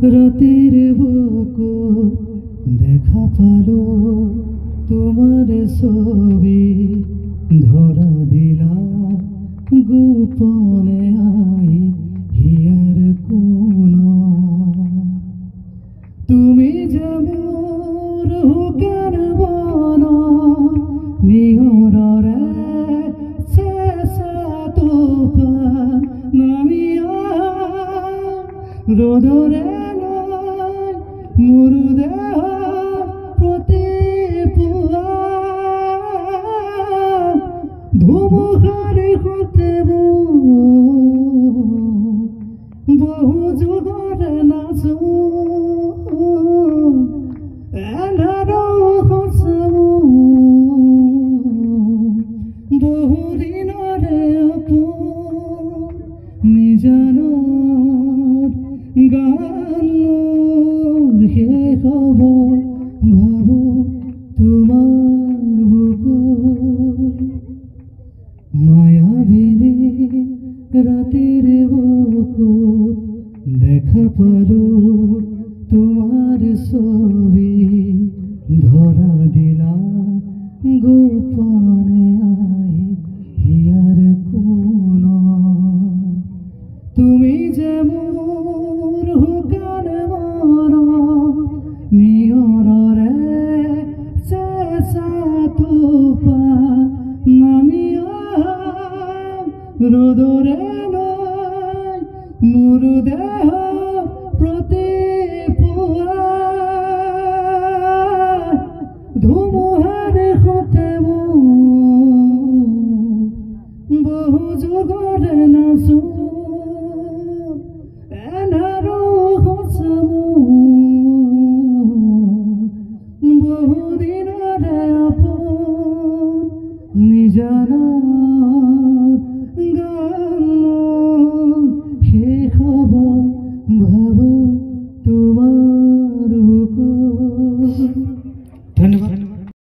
রাতের বুকু দেখা পালো তোমার ছবি ধরা দিলা গোপনে আই হিয়ার কোন তুমি যে মোর হুকের বন নিহররে শেষে তুফান নামিয়া রোদরে নয় মুরুদেহ প্রতি পুয়া ধুমুহারি হতে বহু যুগরে নাচো এন্ধারো হসামো বহু দিনরে আপন নিজানৰ গান শেষ হব ভাবো তোমাৰ বুকুত মায়াবিনী রাতের বুকুত দেখা পালো তোমার ছবি ধরা দিলা গোপনে আই হিয়ার কোন তুমি যে মোর হুকান মন নিয়ররে শেষে তুফান নামিয়া রোদরে নয় মুরুদেহ প্রতি পুয়া ধুমুহারে হতে বহু যুগরে নাচো এন্ধারো হসামো বহু দিনরে আপন নিজানৰ গান শেষ হব ভাবো তোমাৰ